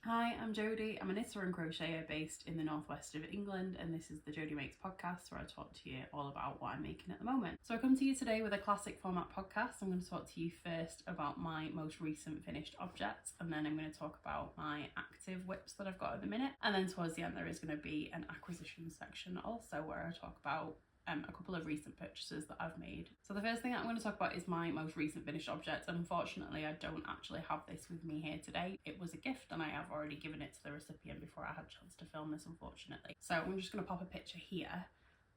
Hi, I'm Jodie. I'm a knitter and crocheter based in the northwest of England, and this is the Jodie Makes podcast where I talk to you all about what I'm making at the moment. So I come to you today with a classic format podcast. I'm going to talk to you first about my most recent finished objects, and then I'm going to talk about my active whips that I've got at the minute. And then towards the end there is going to be an acquisition section also where I talk about a couple of recent purchases that I've made. So the first thing that I'm going to talk about is my most recent finished object, and unfortunately I don't actually have this with me here today. It was a gift and I have already given it to the recipient before I had a chance to film this, unfortunately. So I'm just going to pop a picture here,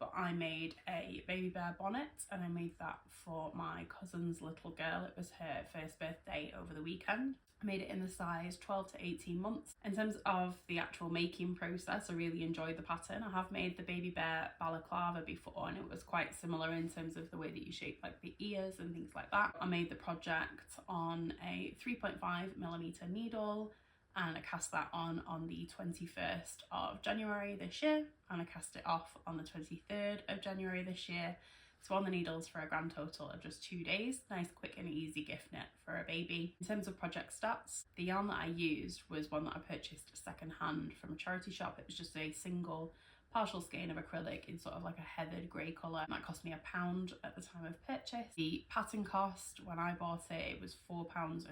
but I made a baby bear bonnet and I made that for my cousin's little girl. It was her first birthday over the weekend. I made it in the size 12 to 18 months. In terms of the actual making process, I really enjoyed the pattern. I have made the baby bear balaclava before and it was quite similar in terms of the way that you shape like the ears and things like that. I made the project on a 3.5mm needle and I cast that on the 21st of January this year, and I cast it off on the 23rd of January this year. So on the needles for a grand total of just 2 days. Nice, quick and easy gift knit for a baby. In terms of project stats, the yarn that I used was one that I purchased second hand from a charity shop. It was just a single partial skein of acrylic in sort of like a heathered grey colour. That cost me £1 at the time of purchase. The pattern cost when I bought it, it was £4.29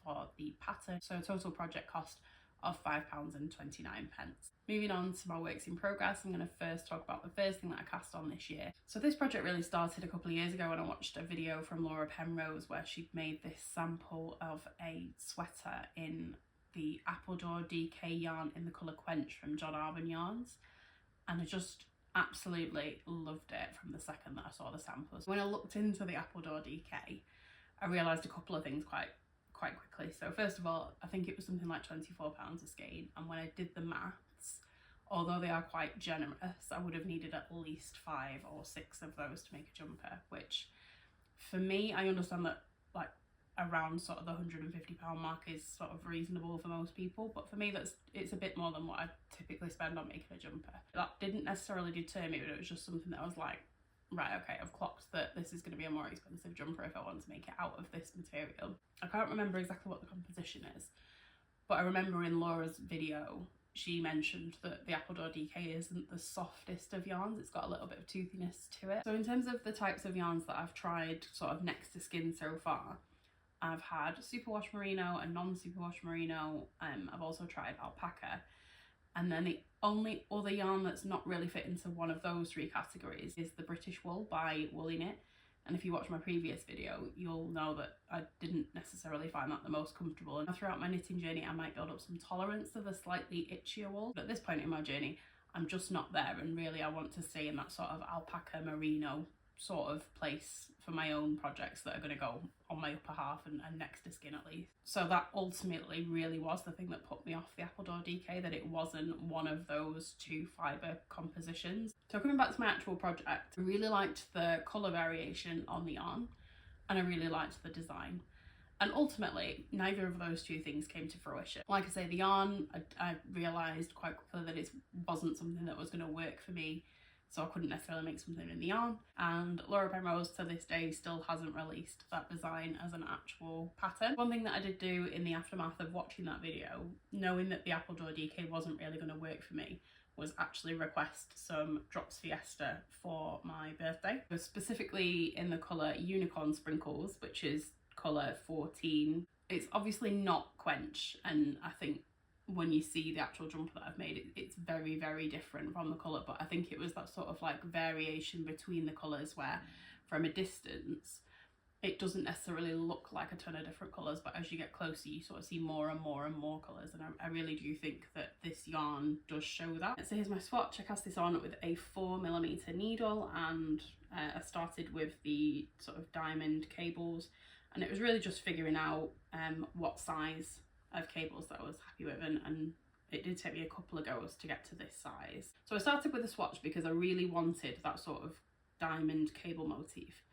for the pattern. So a total project cost of £5.29. Moving on to my works in progress, I'm going to first talk about the first thing that I cast on this year. So this project really started a couple of years ago when I watched a video from Laura Penrose where she'd made this sample of a sweater in the Appledore DK yarn in the colour Quench from John Arbon Yarns, and I just absolutely loved it from the second that I saw the samples. When I looked into the Appledore DK, I realised a couple of things quite quickly. So first of all, I think it was something like £24 a skein, and when I did the maths, although they are quite generous, I would have needed at least 5 or 6 of those to make a jumper, which for me, I understand that like around sort of the £150 mark is sort of reasonable for most people, but for me it's a bit more than what I typically spend on making a jumper. That didn't necessarily deter me, but it was just something that I was like, right, okay, I've clocked that this is going to be a more expensive jumper if I want to make it out of this material. I can't remember exactly what the composition is, but I remember in Laura's video she mentioned that the Appledore DK isn't the softest of yarns. It's got a little bit of toothiness to it. So in terms of the types of yarns that I've tried sort of next to skin so far, I've had superwash merino and non-superwash merino. I've also tried alpaca. And then the only other yarn that's not really fit into one of those 3 categories is the British wool by Woolly Knit. And if you watch my previous video, you'll know that I didn't necessarily find that the most comfortable. And throughout my knitting journey, I might build up some tolerance to the slightly itchier wool. But at this point in my journey, I'm just not there. And really, I want to stay in that sort of alpaca merino sort of place for my own projects that are going to go on my upper half and next to skin at least. So that ultimately really was the thing that put me off the Appledore DK, that it wasn't one of those 2 fibre compositions. So coming back to my actual project, I really liked the colour variation on the yarn and I really liked the design. And ultimately, neither of those 2 things came to fruition. Like I say, the yarn, I realised quite quickly that it wasn't something that was going to work for me, so I couldn't necessarily make something in the yarn. And Laura Penrose to this day still hasn't released that design as an actual pattern. One thing that I did do in the aftermath of watching that video, knowing that the Appledore DK wasn't really going to work for me, was actually request some Drops Fiesta for my birthday. So specifically in the colour Unicorn Sprinkles, which is colour 14. It's obviously not Quench, and I think when you see the actual jumper that I've made, it's very, very different from the colour, but I think it was that sort of like variation between the colours where from a distance it doesn't necessarily look like a ton of different colours, but as you get closer you sort of see more and more and more colours, and I really do think that this yarn does show that. So here's my swatch. I cast this on with a 4mm needle, and I started with the sort of diamond cables, and it was really just figuring out what size of cables that I was happy with, and it did take me a couple of goes to get to this size. So I started with a swatch because I really wanted that sort of diamond cable motif,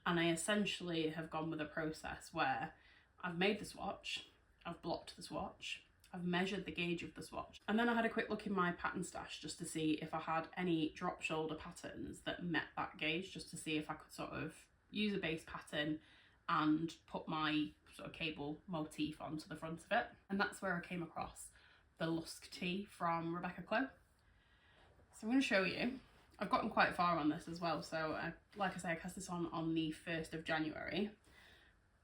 and I essentially have gone with a process where I've made the swatch, I've blocked the swatch, I've measured the gauge of the swatch, and then I had a quick look in my pattern stash just to see if I had any drop shoulder patterns that met that gauge, just to see if I could sort of use a base pattern and put my sort of cable motif onto the front of it. And that's where I came across the Lusk tee from Rebecca Clow. So I'm going to show you. I've gotten quite far on this as well. So like I say, I cast this on the 1st of January.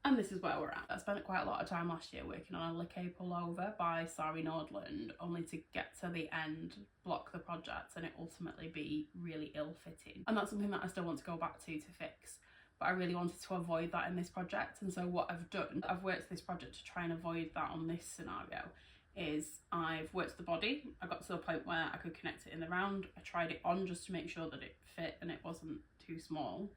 And this is where we're at. I spent quite a lot of time last year working on a Liké pullover by Sari Nordland, only to get to the end, block the project, and it ultimately be really ill-fitting. And that's something that I still want to go back to fix. But I really wanted to avoid that in this project. And so what I've done, I've worked this project to try and avoid that on this scenario, is I've worked the body. I got to the point where I could connect it in the round. I tried it on just to make sure that it fit and it wasn't too small.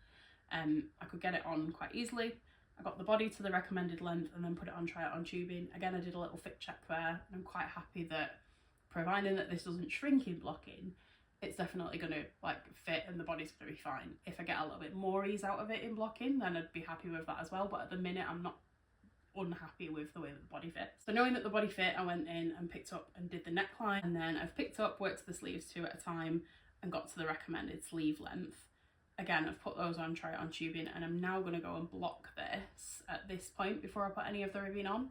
I could get it on quite easily. I got the body to the recommended length and then put it on, try it on tubing. Again, I did a little fit check there, and I'm quite happy that, providing that this doesn't shrink in blocking, it's definitely going to like fit and the body's going to be fine. If I get a little bit more ease out of it in blocking, then I'd be happy with that as well. But at the minute, I'm not unhappy with the way that the body fits. So knowing that the body fit, I went in and picked up and did the neckline, and then I've picked up, worked the sleeves 2 at a time and got to the recommended sleeve length. Again, I've put those on, try it on tubing, and I'm now going to go and block this at this point before I put any of the ribbing on,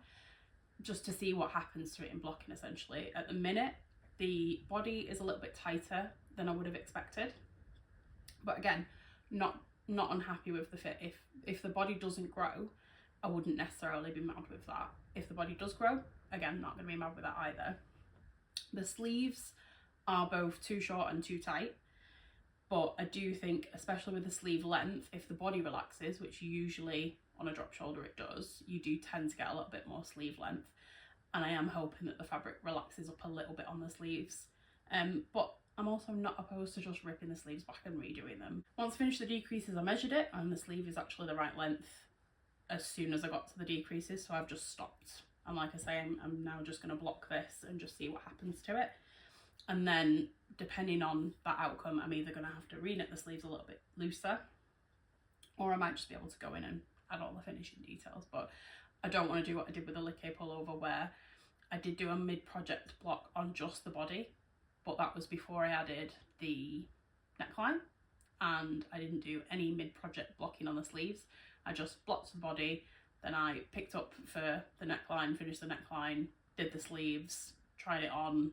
just to see what happens to it in blocking essentially. At the minute, the body is a little bit tighter than I would have expected, but again, not unhappy with the fit. If the body doesn't grow, I wouldn't necessarily be mad with that. If the body does grow, again, not going to be mad with that either. The sleeves are both too short and too tight. But I do think, especially with the sleeve length, if the body relaxes, which usually on a drop shoulder it does, you do tend to get a little bit more sleeve length. And I am hoping that the fabric relaxes up a little bit on the sleeves. But I'm also not opposed to just ripping the sleeves back and redoing them. Once I finished the decreases, I measured it, and the sleeve is actually the right length as soon as I got to the decreases, so I've just stopped. And like I say, I'm now just going to block this and just see what happens to it. And then, depending on that outcome, I'm either going to have to re-knit the sleeves a little bit looser, or I might just be able to go in and add all the finishing details. But I don't want to do what I did with the Liké pullover, where I did do a mid-project block on just the body, but that was before I added the neckline, and I didn't do any mid-project blocking on the sleeves. I just blocked the body, then I picked up for the neckline, finished the neckline, did the sleeves, tried it on,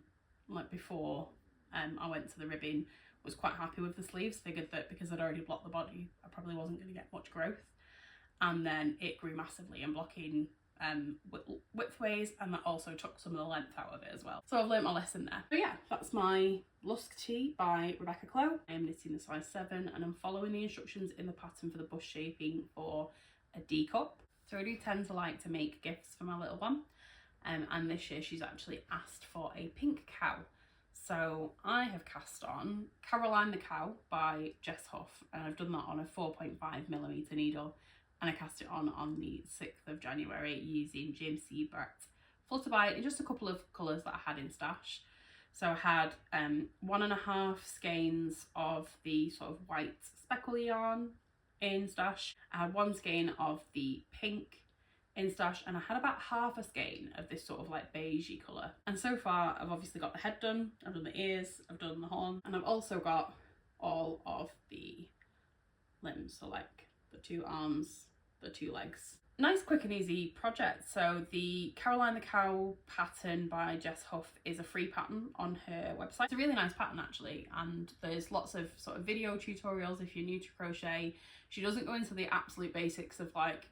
like before I went to the ribbing, was quite happy with the sleeves, figured that because I'd already blocked the body, I probably wasn't going to get much growth. And then it grew massively in blocking widthways, and that also took some of the length out of it as well. So I've learnt my lesson there. But yeah, that's my Lusk tee by Rebecca Clow. I am knitting the size 7, and I'm following the instructions in the pattern for the bust shaping for a D cup. So I do tend to like to make gifts for my little one. And this year she's actually asked for a pink cow. So I have cast on Caroline the Cow by Jess Huff, and I've done that on a 4.5mm needle, and I cast it on the 6th of January using James C. Brett Flutterby in just a couple of colours that I had in stash. So I had 1.5 skeins of the sort of white speckle yarn in stash. I had 1 skein of the pink in stash, and I had about half a skein of this sort of like beigey colour. And so far I've obviously got the head done, I've done the ears, I've done the horn, and I've also got all of the limbs, so like the 2 arms, the 2 legs. Nice, quick and easy project. So the Caroline the Cow pattern by Jess Huff is a free pattern on her website. It's a really nice pattern actually, and there's lots of sort of video tutorials if you're new to crochet. She doesn't go into the absolute basics of like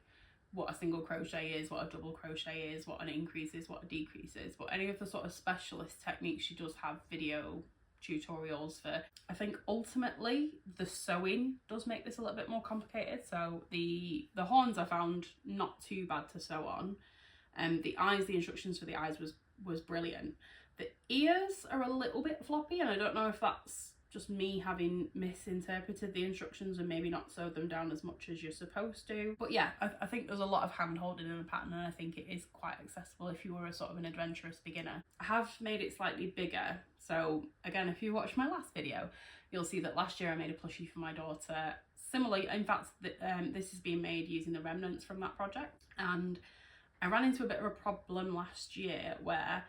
what a single crochet is, what a double crochet is, what an increase is, what a decrease is, but any of the sort of specialist techniques she does have video tutorials for. I think ultimately the sewing does make this a little bit more complicated. So the horns I found not too bad to sew on, and the eyes, the instructions for the eyes was brilliant. The ears are a little bit floppy, and I don't know if that's just me having misinterpreted the instructions and maybe not sewed them down as much as you're supposed to. But yeah, I think there's a lot of hand holding in the pattern, and I think it is quite accessible if you were a sort of an adventurous beginner. I have made it slightly bigger. So again, if you watched my last video, you'll see that last year I made a plushie for my daughter. Similarly, in fact, this is being made using the remnants from that project. And I ran into a bit of a problem last year where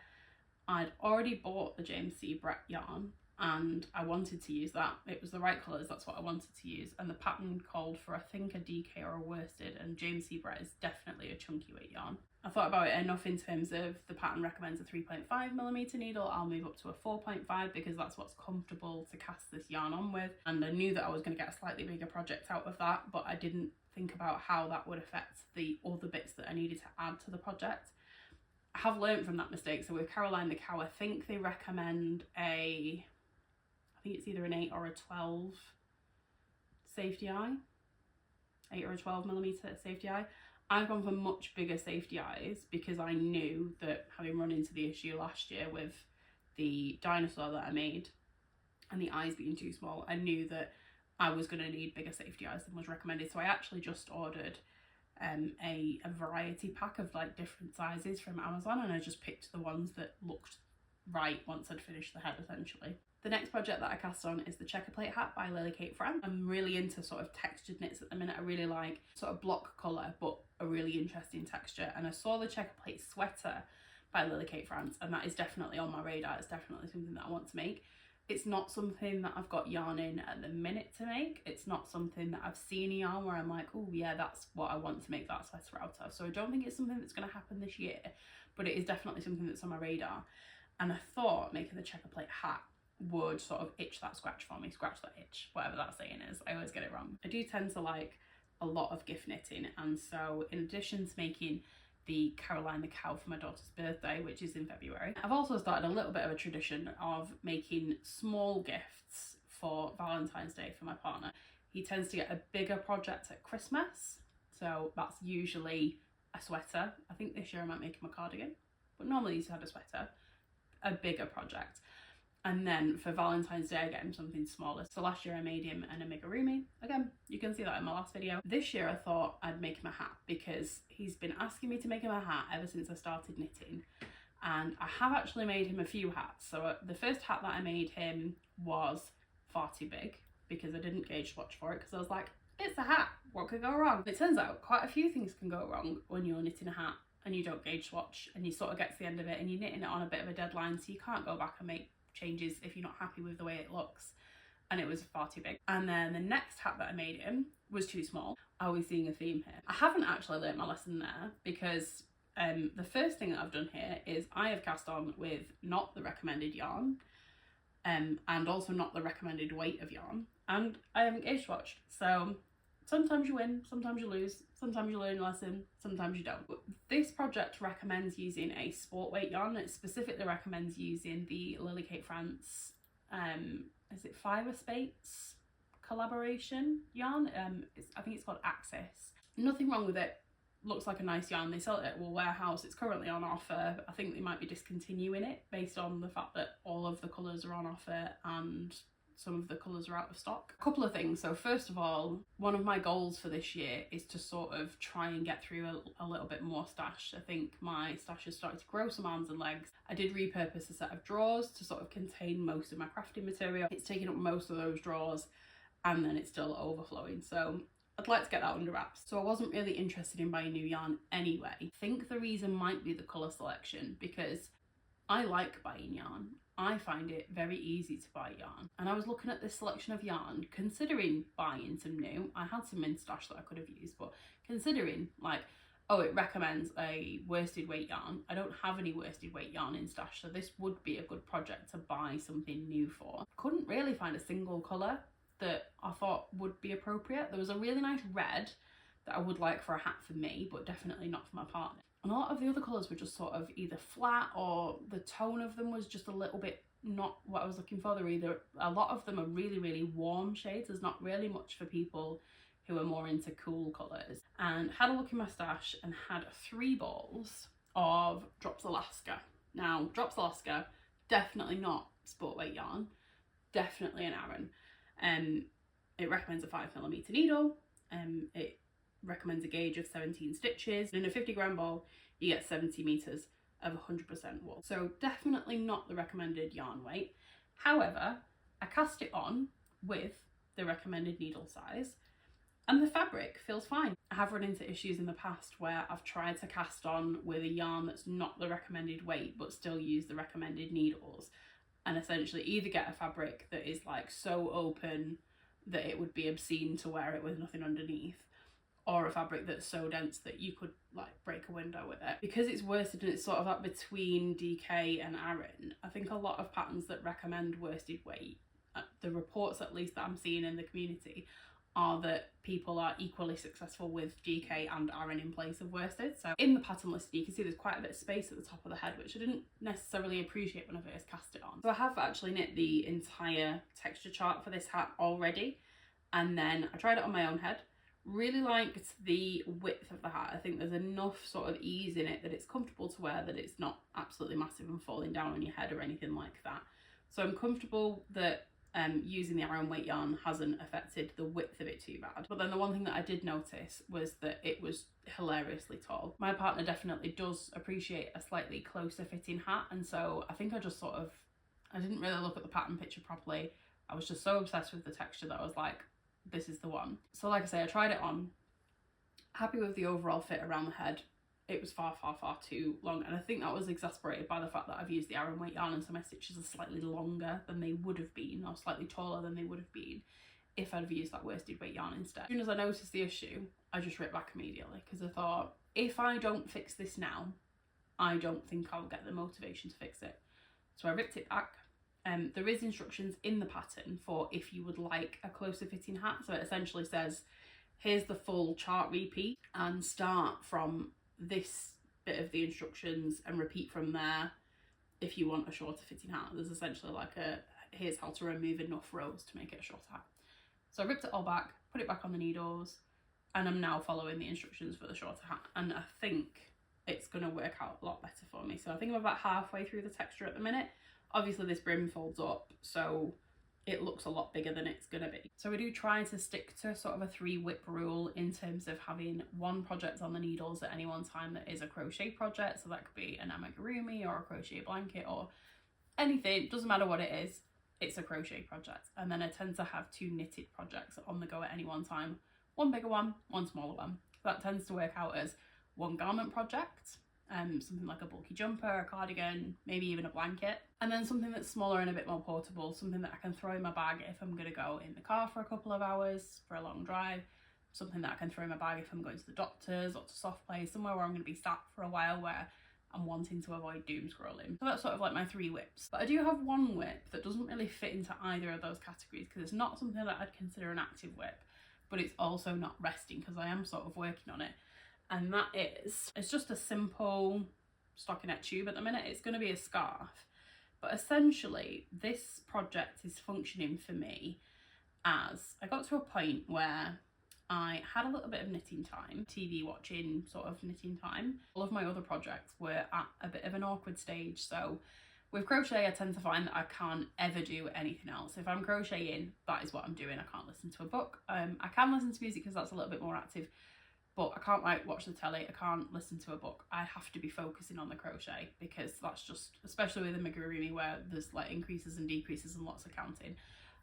I'd already bought the James C. Brett yarn, and I wanted to use that. It was the right colours, that's what I wanted to use, and the pattern called for I think a DK or a worsted, and James C. Brett is definitely a chunky weight yarn. I thought about it enough in terms of the pattern recommends a 3.5mm needle. I'll move up to a 4.5 because that's what's comfortable to cast this yarn on with, and I knew that I was going to get a slightly bigger project out of that, but I didn't think about how that would affect the other bits that I needed to add to the project. I have learned from that mistake. So with Caroline the Cow, I think they recommend I think it's either an 8 or a 12 safety eye, 8 or a 12mm safety eye. I've gone for much bigger safety eyes because I knew that, having run into the issue last year with the dinosaur that I made and the eyes being too small, I knew that I was going to need bigger safety eyes than was recommended. So I actually just ordered a variety pack of like different sizes from Amazon, and I just picked the ones that looked right once I'd finished the head essentially. The next project that I cast on is the Checker Plate hat by Lily Kate Fran. I'm really into sort of textured knits at the minute. I really like sort of block colour but a really interesting texture, and I saw the Checker Plate sweater by Lily Kate Fran, and that is definitely on my radar. It's definitely something that I want to make. It's not something that I've got yarn in at the minute to make. It's not something that I've seen a yarn where I'm like, oh yeah, that's what I want to make that sweater out of. So I don't think it's something that's going to happen this year, but it is definitely something that's on my radar. And I thought making the Checker Plate hat would sort of itch that scratch for me, scratch that itch, whatever that saying is. I always get it wrong. I do tend to like a lot of gift knitting, and so in addition to making the Caroline the Cow for my daughter's birthday, which is in February, I've also started a little bit of a tradition of making small gifts for Valentine's Day for my partner. He tends to get a bigger project at Christmas, so that's usually a sweater. I think this year I might make him a cardigan, but normally he's had a sweater, a bigger project. And then for Valentine's Day I get him something smaller. So last year I made him an amigurumi. Again, you can see that in my last video. This year I thought I'd make him a hat because he's been asking me to make him a hat ever since I started knitting. And I have actually made him a few hats. So the first hat that I made him was far too big because I didn't gauge swatch for it, because I was like, it's a hat, what could go wrong? It turns out quite a few things can go wrong when you're knitting a hat and you don't gauge swatch, and you sort of get to the end of it and you're knitting it on a bit of a deadline, so you can't go back and make changes if you're not happy with the way it looks. And it was far too big. And then the next hat that I made him was too small. Are we seeing a theme here? I haven't actually learnt my lesson there, because the first thing that I've done here is I have cast on with not the recommended yarn, and also not the recommended weight of yarn, and I haven't gauge swatched. So sometimes you win, sometimes you lose, sometimes you learn a lesson, sometimes you don't. But this project recommends using a sport weight yarn. It specifically recommends using the Lily Kate France, is it Fibre Spates collaboration yarn? I think it's called Axis. Nothing wrong with it. Looks like a nice yarn. They sell it at Wool Warehouse. It's currently on offer. I think they might be discontinuing it based on the fact that all of the colours are on offer and some of the colours are out of stock. A couple of things. So first of all, one of my goals for this year is to sort of try and get through a little bit more stash. I think my stash has started to grow some arms and legs. I did repurpose a set of drawers to sort of contain most of my crafting material. It's taken up most of those drawers and then it's still overflowing. So I'd like to get that under wraps. So I wasn't really interested in buying new yarn anyway. I think the reason might be the colour selection, because I like buying yarn. I find it very easy to buy yarn, and I was looking at this selection of yarn considering buying some new. I had some in stash that I could have used, but considering like, oh, it recommends a worsted weight yarn. I don't have any worsted weight yarn in stash, so this would be a good project to buy something new for. Couldn't really find a single colour that I thought would be appropriate. There was a really nice red that I would like for a hat for me, but definitely not for my partner. And a lot of the other colours were just sort of either flat, or the tone of them was just a little bit not what I was looking for. They're either, a lot of them are really, really warm shades. There's not really much for people who are more into cool colours. And had a look in my stash and had 3 balls of Drops Alaska. Now, Drops Alaska, definitely not sport weight yarn, definitely an Aran. It recommends a 5mm needle, it recommends a gauge of 17 stitches. In a 50-gram ball you get 70 meters of 100% wool, so definitely not the recommended yarn weight. However, I cast it on with the recommended needle size and the fabric feels fine. I have run into issues in the past where I've tried to cast on with a yarn that's not the recommended weight but still use the recommended needles, and essentially either get a fabric that is like so open that it would be obscene to wear it with nothing underneath, or a fabric that's so dense that you could like break a window with it. Because it's worsted and it's sort of up between DK and Aran, I think a lot of patterns that recommend worsted weight, the reports at least that I'm seeing in the community, are that people are equally successful with DK and Aran in place of worsted. So in the pattern listing, you can see there's quite a bit of space at the top of the head, which I didn't necessarily appreciate when I first cast it on. So I have actually knit the entire texture chart for this hat already, and then I tried it on my own head. Really liked the width of the hat. I think there's enough sort of ease in it that it's comfortable to wear, that it's not absolutely massive and falling down on your head or anything like that. So I'm comfortable that using the Aran weight yarn hasn't affected the width of it too bad. But then the one thing that I did notice was that it was hilariously tall. My partner definitely does appreciate a slightly closer fitting hat, and so I think I just sort of, I didn't really look at the pattern picture properly. I was just so obsessed with the texture that I was like, this is the one. So like I say, I tried it on, happy with the overall fit around the head. It was far too long, and I think that was exasperated by the fact that I've used the Aran weight yarn and so my stitches are slightly longer than they would have been, or slightly taller than they would have been if I'd have used that worsted weight yarn instead. As soon as I noticed the issue, I just ripped back immediately, because I thought, if I don't fix this now, I don't think I'll get the motivation to fix it. So I ripped it back. There is instructions in the pattern for if you would like a closer fitting hat. So it essentially says, here's the full chart repeat, and start from this bit of the instructions and repeat from there if you want a shorter fitting hat. There's essentially like a, here's how to remove enough rows to make it a shorter hat. So I ripped it all back, put it back on the needles, and I'm now following the instructions for the shorter hat, and I think it's going to work out a lot better for me. So I think I'm about halfway through the texture at the minute. Obviously this brim folds up, so it looks a lot bigger than it's going to be. So we do try to stick to sort of a 3 whip rule in terms of having one project on the needles at any one time that is a crochet project. So that could be an amigurumi or a crochet blanket or anything, doesn't matter what it is, it's a crochet project. And then I tend to have 2 knitted projects on the go at any one time, one bigger one, one smaller one. That tends to work out as one garment project, something like a bulky jumper, a cardigan, maybe even a blanket, and then something that's smaller and a bit more portable, something that I can throw in my bag if I'm going to go in the car for a couple of hours for a long drive, something that I can throw in my bag if I'm going to the doctor's or to soft play, somewhere where I'm going to be sat for a while where I'm wanting to avoid doom scrolling. So that's sort of like my 3 whips. But I do have one whip that doesn't really fit into either of those categories, because it's not something that I'd consider an active whip, but it's also not resting because I am sort of working on it. And that is, it's just a simple stockinette tube at the minute. It's going to be a scarf, but essentially this project is functioning for me as, I got to a point where I had a little bit of knitting time, TV watching sort of knitting time. All of my other projects were at a bit of an awkward stage. So with crochet, I tend to find that I can't ever do anything else. If I'm crocheting, that is what I'm doing. I can't listen to a book. I can listen to music because that's a little bit more active, but I can't like watch the telly, I can't listen to a book. I have to be focusing on the crochet, because that's just, especially with amigurumi where there's like increases and decreases and lots of counting,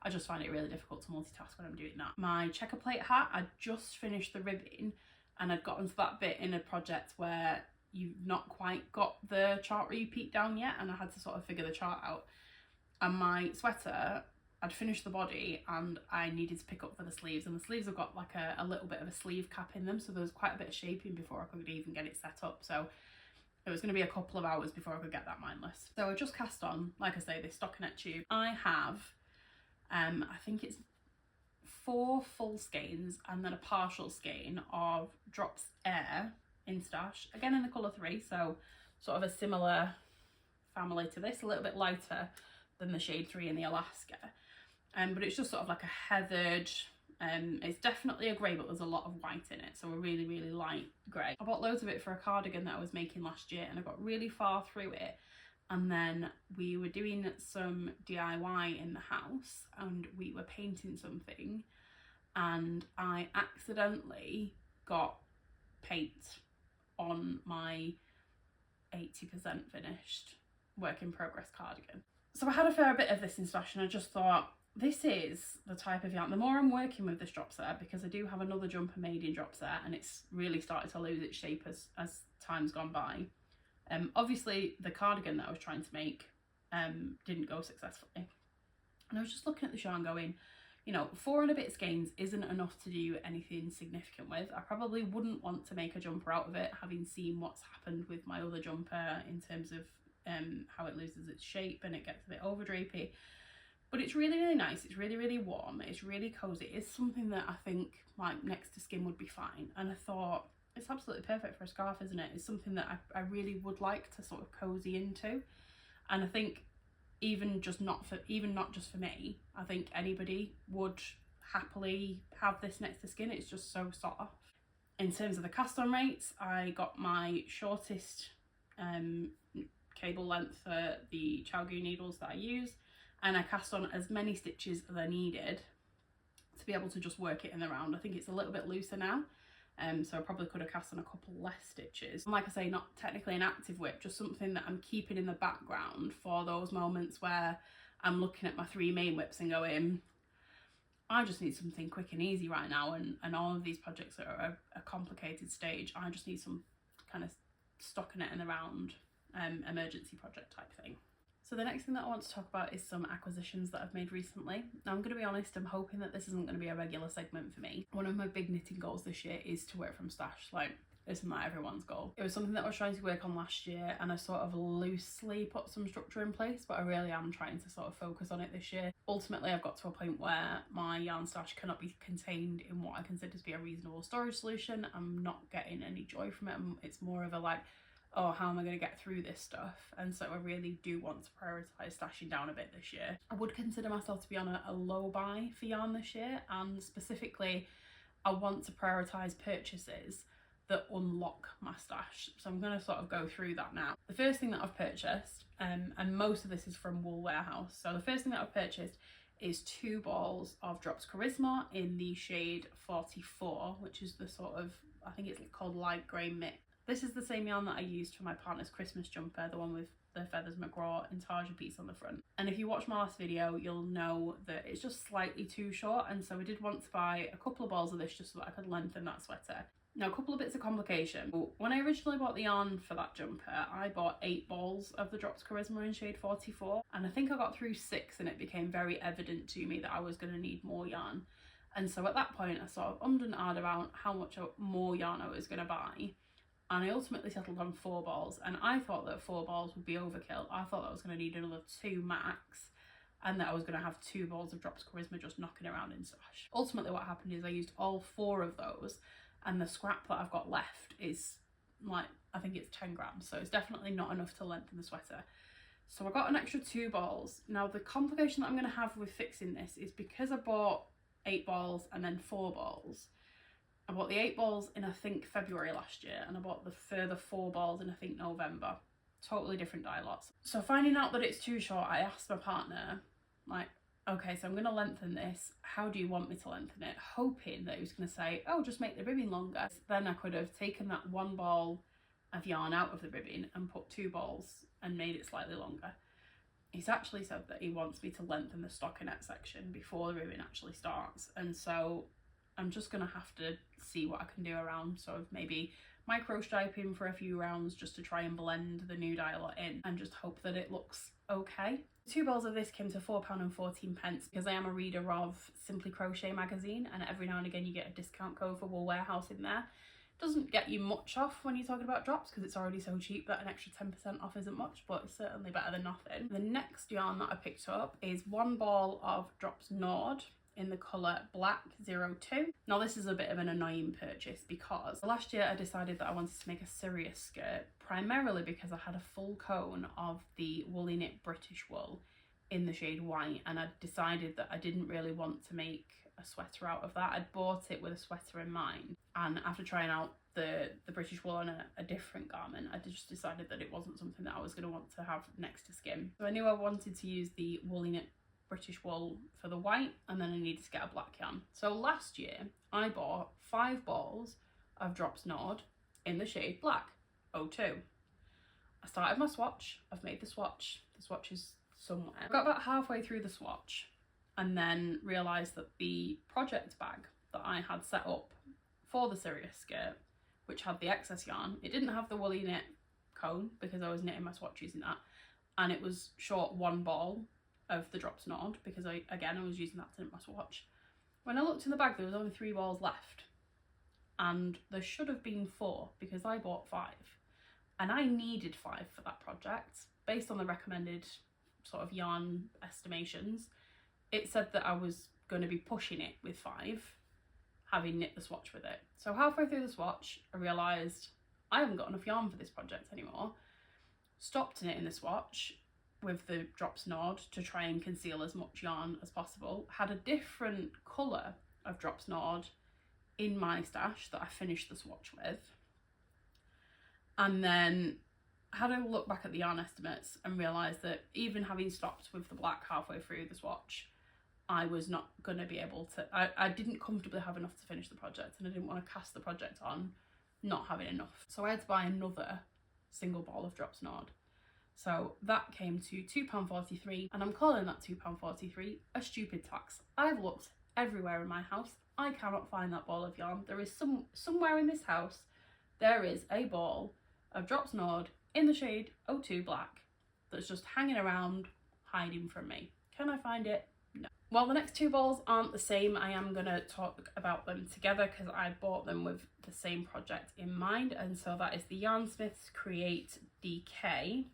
I just find it really difficult to multitask when I'm doing that. My checker plate hat, I just finished the ribbing, and I'd gotten to that bit in a project where you've not quite got the chart repeat down yet, and I had to sort of figure the chart out. And my sweater, I'd finished the body and I needed to pick up for the sleeves, and the sleeves have got like a little bit of a sleeve cap in them, so there was quite a bit of shaping before I could even get it set up. So it was going to be a couple of hours before I could get that mindless. So I just cast on, like I say, this stockinette tube. I have, I think it's 4 full skeins and then a partial skein of Drops Air in Stash, again in the colour 3, so sort of a similar family to this, a little bit lighter than the shade 3 in the Alaska. But it's just sort of like a heathered, it's definitely a grey, but there's a lot of white in it, so a really, really light grey. I bought loads of it for a cardigan that I was making last year, and I got really far through it, and then we were doing some DIY in the house, and we were painting something, and I accidentally got paint on my 80% finished work in progress cardigan. So I had a fair bit of this in stash, and I just thought, this is the type of yarn. The more I'm working with this Drops Air, because I do have another jumper made in Drops Air, and it's really started to lose its shape as time's gone by. Obviously the cardigan that I was trying to make didn't go successfully. And I was just looking at the yarn going, you know, 4 and a bit skeins isn't enough to do anything significant with. I probably wouldn't want to make a jumper out of it, having seen what's happened with my other jumper in terms of how it loses its shape and it gets a bit over drapey. But it's really, really nice. It's really, really warm. It's really cozy. It's something that I think like next to skin would be fine. And I thought it's absolutely perfect for a scarf, isn't it? It's something that I really would like to sort of cozy into. And I think even not just for me, I think anybody would happily have this next to skin. It's just so soft. In terms of the cast on rates, I got my shortest cable length for the Chowgu needles that I use, and I cast on as many stitches as I needed to be able to just work it in the round. I think it's a little bit looser now, so I probably could have cast on a couple less stitches. And like I say, not technically an active whip, just something that I'm keeping in the background for those moments where I'm looking at my 3 main whips and going, I just need something quick and easy right now, and all of these projects are at a complicated stage. I just need some kind of stocking it in the round emergency project type thing. So the next thing that I want to talk about is some acquisitions that I've made recently. Now, I'm going to be honest, I'm hoping that this isn't going to be a regular segment for me. One of my big knitting goals this year is to work from stash. Like, isn't that everyone's goal? It was something that I was trying to work on last year, and I sort of loosely put some structure in place, but I really am trying to sort of focus on it this year. Ultimately, I've got to a point where my yarn stash cannot be contained in what I consider to be a reasonable storage solution. I'm not getting any joy from it. It's more of a like, oh, how am I going to get through this stuff? And so I really do want to prioritise stashing down a bit this year. I would consider myself to be on a low buy for yarn this year, and specifically I want to prioritise purchases that unlock my stash. So I'm going to sort of go through that now. The first thing that I've purchased, and most of this is from Wool Warehouse, so the first thing that I've purchased is 2 balls of Drops Charisma in the shade 44, which is the sort of, I think it's called light grey mix. This is the same yarn that I used for my partner's Christmas jumper, the one with the Feathers McGraw intarsia piece on the front. And if you watch my last video, you'll know that it's just slightly too short, and so I did want to buy a couple of balls of this just so that I could lengthen that sweater. Now, a couple of bits of complication. When I originally bought the yarn for that jumper, I bought 8 balls of the Drops Charisma in shade 44, and I think I got through 6 and it became very evident to me that I was going to need more yarn. And so at that point, I sort of ummed and ahed about how much more yarn I was going to buy. And I ultimately settled on 4 balls, and I thought that 4 balls would be overkill. I thought that I was going to need another 2 max, and that I was going to have 2 balls of Drops Charisma just knocking around in stash. Ultimately what happened is I used all 4 of those, and the scrap that I've got left is like, I think it's 10 grams, so it's definitely not enough to lengthen the sweater. So I got an extra 2 balls. Now the complication that I'm going to have with fixing this is because I bought 8 balls and then 4 balls. I bought the 8 balls in I think February last year, and I bought the further 4 balls in I think November. Totally different dye lots. So finding out that it's too short, I asked my partner, like, okay, so I'm going to lengthen this. How do you want me to lengthen it? Hoping that he was going to say, oh, just make the ribbon longer. Then I could have taken that 1 ball of yarn out of the ribbon and put 2 balls and made it slightly longer. He's actually said that he wants me to lengthen the stockinette section before the ribbon actually starts. And so I'm just going to have to see what I can do around sort of maybe micro striping for a few rounds just to try and blend the new dye lot in and just hope that it looks okay. 2 balls of this came to £4.14 because I am a reader of Simply Crochet magazine, and every now and again you get a discount code for Wool Warehouse in there. Doesn't get you much off when you're talking about drops because it's already so cheap that an extra 10% off isn't much, but it's certainly better than nothing. The next yarn that I picked up is 1 ball of Drops Nord in the colour Black 02. Now this is a bit of an annoying purchase because last year I decided that I wanted to make a serious skirt, primarily because I had a full cone of the Woolly Knit British wool in the shade white, and I decided that I didn't really want to make a sweater out of that. I'd bought it with a sweater in mind, and after trying out the British wool on a different garment, I just decided that it wasn't something that I was going to want to have next to skin. So I knew I wanted to use the Woolly Knit British wool for the white, and then I needed to get a black yarn. So last year I bought 5 balls of Drops Nord in the shade Black 02. I started my swatch. I've made the swatch. The swatch is somewhere. I got about halfway through the swatch and then realised that the project bag that I had set up for the serious skirt, which had the excess yarn, it didn't have the Woolly Knit cone because I was knitting my swatch using that, and it was short 1 ball of the drops Nord because I was using that to knit my swatch. When I looked in the bag, there was only 3 balls left, and there should have been 4 because I bought 5, and I needed 5 for that project based on the recommended sort of yarn estimations. It said that I was going to be pushing it with 5, having knit the swatch with it. So halfway through the swatch, I realised I haven't got enough yarn for this project anymore. Stopped knitting the swatch with the drops Nord to try and conceal as much yarn as possible. Had a different colour of drops Nord in my stash that I finished the swatch with. And then had a look back at the yarn estimates and realised that even having stopped with the black halfway through the swatch, I was not going to be able to, I didn't comfortably have enough to finish the project, and I didn't want to cast the project on not having enough. So I had to buy another single ball of drops Nord. So that came to £2.43, and I'm calling that £2.43 a stupid tax. I've looked everywhere in my house. I cannot find that ball of yarn. There is somewhere in this house, there is a ball of drops Nord in the shade 02 black that's just hanging around, hiding from me. Can I find it? No. Well, the next 2 balls aren't the same. I am going to talk about them together because I bought them with the same project in mind, and so that is the Yarnsmiths Create DK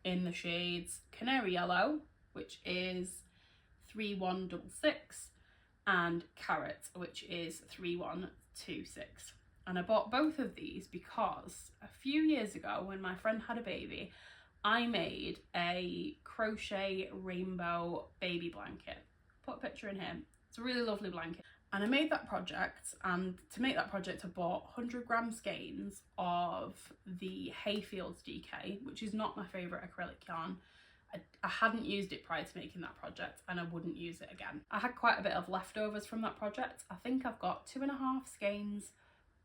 in the shades Canary Yellow, which is 3166, and Carrot, which is 3126. And I bought both of these because a few years ago when my friend had a baby, I made a crochet rainbow baby blanket. Put a picture in here. It's a really lovely blanket. And I made that project, and to make that project I bought 100-gram skeins of the Hayfields DK, which is not my favourite acrylic yarn. I hadn't used it prior to making that project, and I wouldn't use it again. I had quite a bit of leftovers from that project. I think I've got 2.5 skeins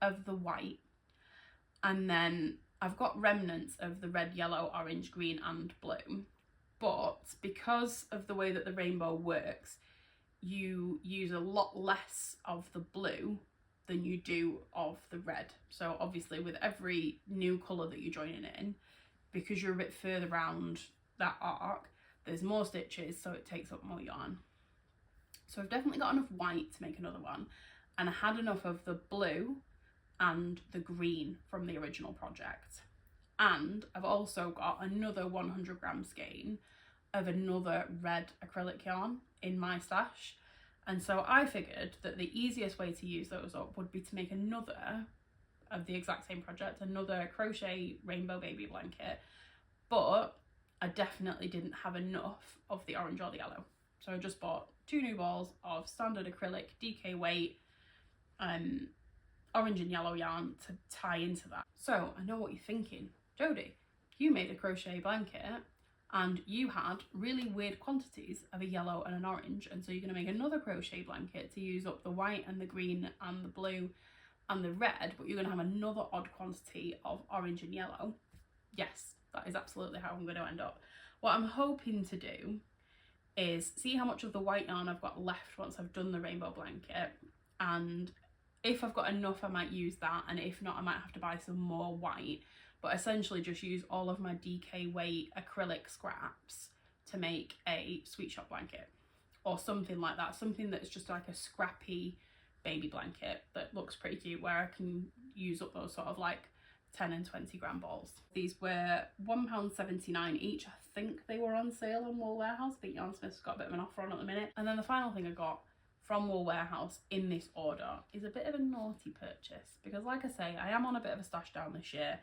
of the white, and then I've got remnants of the red, yellow, orange, green and blue. But because of the way that the rainbow works, you use a lot less of the blue than you do of the red. So obviously with every new colour that you're joining in, because you're a bit further round that arc, there's more stitches, so it takes up more yarn. So I've definitely got enough white to make another one, and I had enough of the blue and the green from the original project. And I've also got another 100-gram skein of another red acrylic yarn in my stash. And so I figured that the easiest way to use those up would be to make another of the exact same project, another crochet rainbow baby blanket, but I definitely didn't have enough of the orange or the yellow. So I just bought 2 new balls of standard acrylic DK weight orange and yellow yarn to tie into that. So I know what you're thinking. Jodie, you made a crochet blanket and you had really weird quantities of a yellow and an orange, and so you're going to make another crochet blanket to use up the white and the green and the blue and the red, but you're going to have another odd quantity of orange and yellow. Yes, that is absolutely how I'm going to end up. What I'm hoping to do is see how much of the white yarn I've got left once I've done the rainbow blanket, and if I've got enough I might use that, and if not I might have to buy some more white, but essentially just use all of my DK weight acrylic scraps to make a sweet shop blanket or something like that, something that's just like a scrappy baby blanket that looks pretty cute, where I can use up those sort of like 10 and 20-gram balls. These were £1.79 each. I think they were on sale on Wool Warehouse. I think Yarnsmith's got a bit of an offer on at the minute. And then the final thing I got from Wool Warehouse in this order is a bit of a naughty purchase, because like I say, I am on a bit of a stash down this year.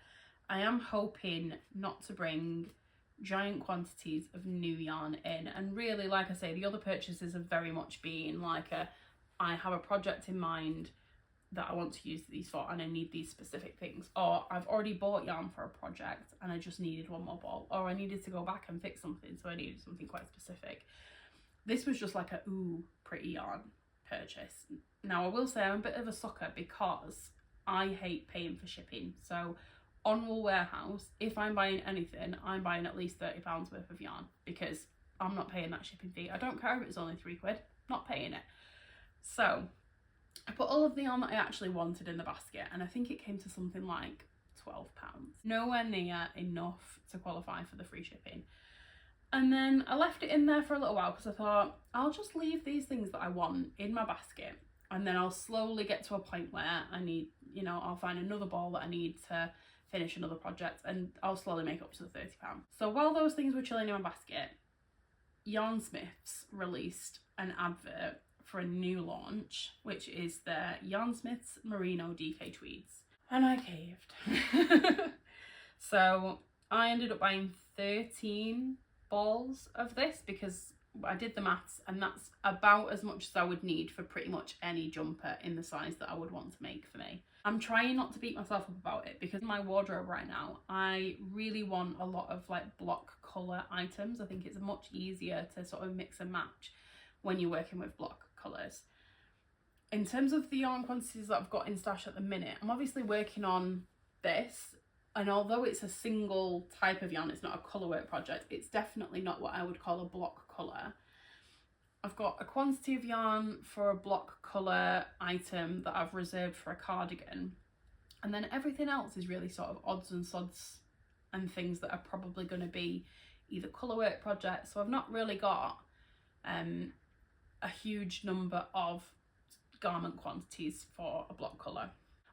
I am hoping not to bring giant quantities of new yarn in, and really, like I say, the other purchases have very much been like I have a project in mind that I want to use these for and I need these specific things, or I've already bought yarn for a project and I just needed one more ball, or I needed to go back and fix something, so I needed something quite specific. This was just like a ooh pretty yarn purchase. Now I will say I'm a bit of a sucker because I hate paying for shipping. So on Wool Warehouse, if I'm buying anything, I'm buying at least £30 worth of yarn, because I'm not paying that shipping fee. I don't care if it's only £3, not paying it. So I put all of the yarn that I actually wanted in the basket, and I think it came to something like £12. Nowhere near enough to qualify for the free shipping. And then I left it in there for a little while because I thought I'll just leave these things that I want in my basket, and then I'll slowly get to a point where I need, you know, I'll find another ball that I need to finish another project, and I'll slowly make up to the £30. So while those things were chilling in my basket, Yarnsmiths released an advert for a new launch, which is their Yarnsmiths Merino DK Tweeds. And I caved. So I ended up buying 13 balls of this because I did the maths, and that's about as much as I would need for pretty much any jumper in the size that I would want to make for me. I'm trying not to beat myself up about it because in my wardrobe right now, I really want a lot of like block colour items. I think it's much easier to sort of mix and match when you're working with block colours. In terms of the yarn quantities that I've got in stash at the minute, I'm obviously working on this. And although it's a single type of yarn, it's not a colourwork project, it's definitely not what I would call a block colour. I've got a quantity of yarn for a block colour item that I've reserved for a cardigan. And then everything else is really sort of odds and sods and things that are probably going to be either colourwork projects. So I've not really got a huge number of garment quantities for a block colour.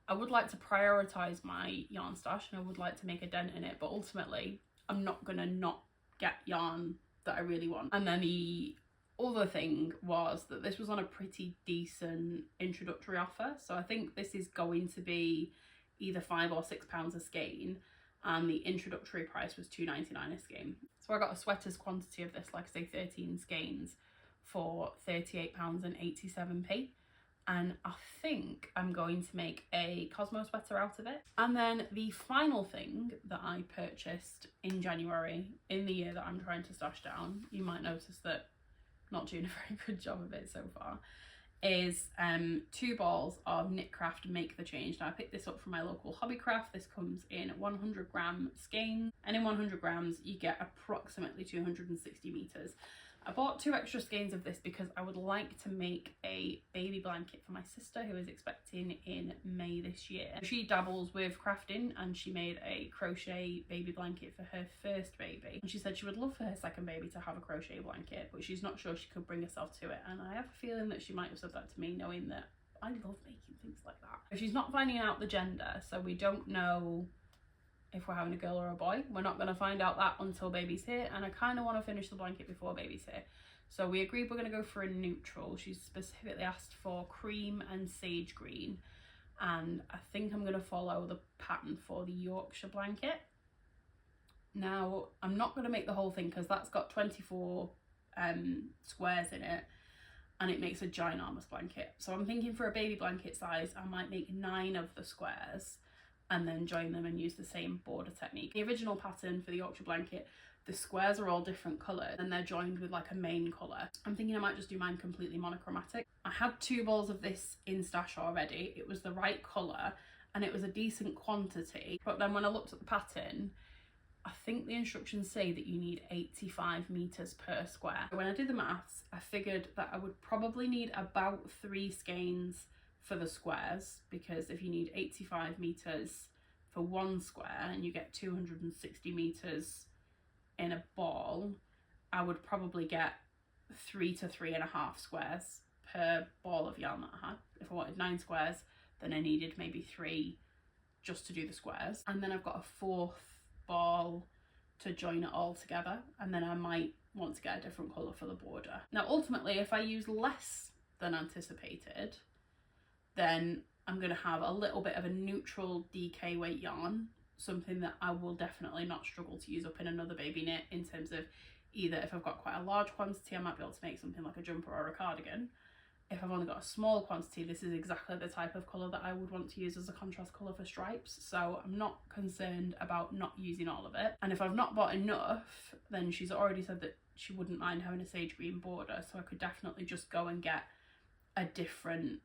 I would like to prioritise my yarn stash and I would like to make a dent in it, but ultimately I'm not going to not get yarn that I really want. And then the other thing was that this was on a pretty decent introductory offer, so I think this is going to be either £5 or £6 a skein, and the introductory price was £2.99 a skein. So I got a sweater's quantity of this, like I say, 13 skeins for £38.87, and I think I'm going to make a Cosmo sweater out of it. And then the final thing that I purchased in January, in the year that I'm trying to stash down, you might notice that I'm not doing a very good job of it so far, is 2 balls of Knitcraft Make the Change. Now I picked this up from my local Hobbycraft. This comes in 100 gram skeins, and in 100 grams you get approximately 260 meters. I bought 2 extra skeins of this because I would like to make a baby blanket for my sister who is expecting in May this year. She dabbles with crafting and she made a crochet baby blanket for her first baby. And she said she would love for her second baby to have a crochet blanket, but she's not sure she could bring herself to it. And I have a feeling that she might have said that to me, knowing that I love making things like that. She's not finding out the gender, so we don't know if we're having a girl or a boy. We're not going to find out that until baby's here, and I kind of want to finish the blanket before baby's here. So we agreed we're going to go for a neutral. She's specifically asked for cream and sage green, and I think I'm going to follow the pattern for the Yorkshire blanket. Now I'm not going to make the whole thing because that's got 24 squares in it, and it makes a ginormous blanket. So I'm thinking for a baby blanket size I might make 9 of the squares and then join them and use the same border technique. The original pattern for the Yorkshire blanket, the squares are all different colours and they're joined with like a main colour. I'm thinking I might just do mine completely monochromatic. I had 2 balls of this in stash already. It was the right colour and it was a decent quantity, but then when I looked at the pattern, I think the instructions say that you need 85 meters per square. When I did the maths, I figured that I would probably need about 3 skeins for the squares, because if you need 85 meters for 1 square and you get 260 meters in a ball, I would probably get 3 to 3.5 squares per ball of yarn that I had. If I wanted 9 squares, then I needed maybe 3 just to do the squares. And then I've got a 4th ball to join it all together, and then I might want to get a different colour for the border. Now ultimately, if I use less than anticipated, then I'm going to have a little bit of a neutral DK weight yarn, something that I will definitely not struggle to use up in another baby knit, in terms of either if I've got quite a large quantity I might be able to make something like a jumper or a cardigan. If I've only got a small quantity, this is exactly the type of colour that I would want to use as a contrast colour for stripes, so I'm not concerned about not using all of it. And if I've not bought enough, then she's already said that she wouldn't mind having a sage green border, so I could definitely just go and get a different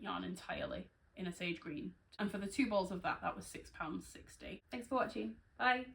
yarn entirely in a sage green. And for the 2 balls of that was £6.60. Thanks for watching. Bye.